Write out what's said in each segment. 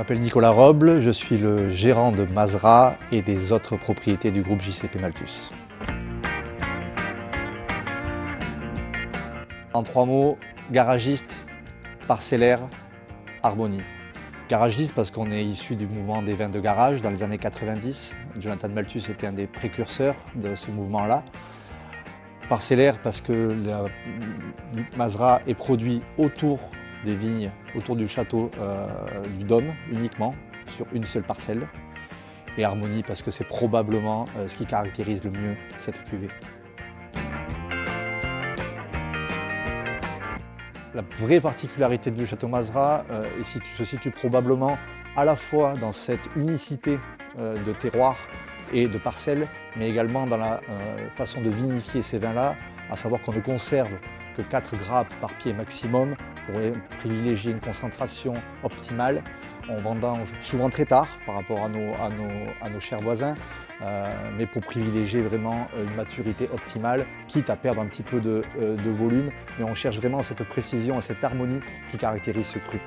m'appelle Nicolas Roble, je suis le gérant de Mazra et des autres propriétés du groupe JCP Malthus. En 3 mots, garagiste, parcellaire, harmonie. Garagiste parce qu'on est issu du mouvement des vins de garage dans les années 90. Jonathan Malthus était un des précurseurs de ce mouvement-là. Parcellaire parce que Mazra est produit autour des vignes, autour du château du Dôme uniquement, sur une seule parcelle. Et harmonie parce que c'est probablement ce qui caractérise le mieux cette cuvée. La vraie particularité du château Mazra se situe probablement à la fois dans cette unicité de terroir et de parcelles, mais également dans la façon de vinifier ces vins-là, à savoir qu'on ne conserve que 4 grappes par pied maximum pour privilégier une concentration optimale. On vendange souvent très tard par rapport à nos chers voisins, mais pour privilégier vraiment une maturité optimale, quitte à perdre un petit peu de volume, mais on cherche vraiment cette précision et cette harmonie qui caractérise ce cru.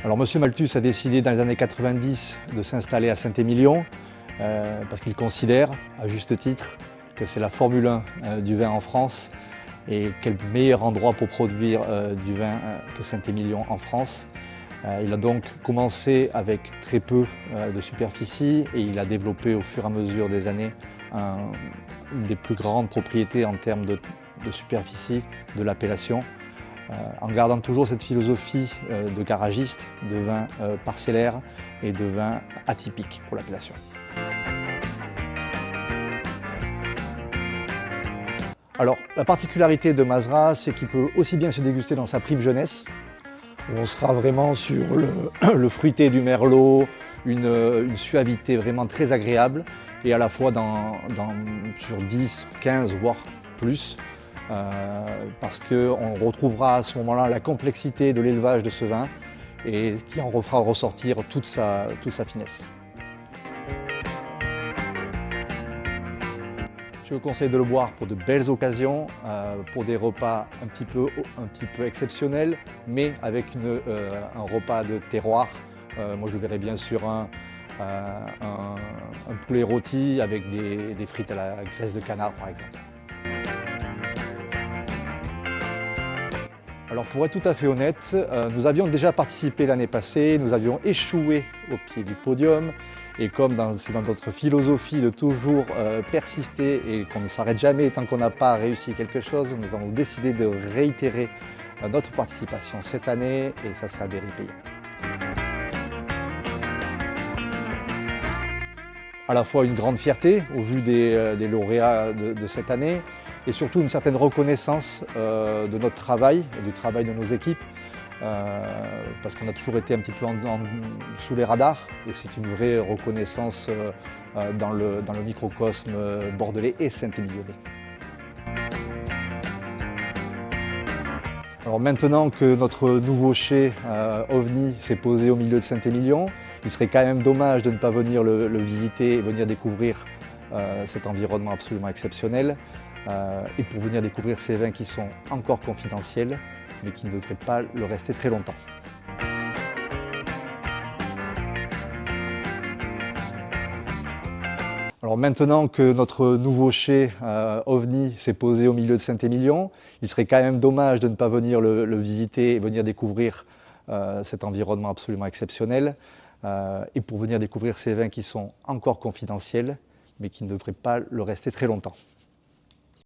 Alors Monsieur Malthus a décidé dans les années 90 de s'installer à Saint-Émilion parce qu'il considère, à juste titre, que c'est la Formule 1 du vin en France et quel meilleur endroit pour produire du vin que Saint-Émilion en France. Il a donc commencé avec très peu de superficie et il a développé au fur et à mesure des années une des plus grandes propriétés en termes de superficie de l'appellation. En gardant toujours cette philosophie de garagiste, de vin parcellaire et de vin atypique pour l'appellation. Alors, la particularité de Mazra, c'est qu'il peut aussi bien se déguster dans sa prime jeunesse, où on sera vraiment sur le fruité du merlot, une suavité vraiment très agréable, et à la fois sur 10, 15, voire plus, parce qu'on retrouvera à ce moment-là la complexité de l'élevage de ce vin et qui en fera ressortir toute sa finesse. Je vous conseille de le boire pour de belles occasions, pour des repas un petit peu exceptionnels, mais avec un repas de terroir. Moi je le verrais bien sur un poulet rôti avec des frites à la graisse de canard par exemple. Alors pour être tout à fait honnête, nous avions déjà participé l'année passée, nous avions échoué au pied du podium et comme c'est dans notre philosophie de toujours persister et qu'on ne s'arrête jamais tant qu'on n'a pas réussi quelque chose, nous avons décidé de réitérer notre participation cette année et ça sera Berry-Payant. À la fois une grande fierté au vu des lauréats de cette année et surtout une certaine reconnaissance de notre travail et du travail de nos équipes parce qu'on a toujours été un petit peu sous les radars et c'est une vraie reconnaissance dans le microcosme bordelais et saint-émilionnais. Alors maintenant que notre nouveau chai OVNI s'est posé au milieu de Saint-Émilion, il serait quand même dommage de ne pas venir le visiter et venir découvrir cet environnement absolument exceptionnel et pour venir découvrir ces vins qui sont encore confidentiels mais qui ne devraient pas le rester très longtemps. Alors maintenant que notre nouveau chai OVNI s'est posé au milieu de Saint-Émilion, il serait quand même dommage de ne pas venir le visiter et venir découvrir cet environnement absolument exceptionnel et pour venir découvrir ces vins qui sont encore confidentiels mais qui ne devraient pas le rester très longtemps.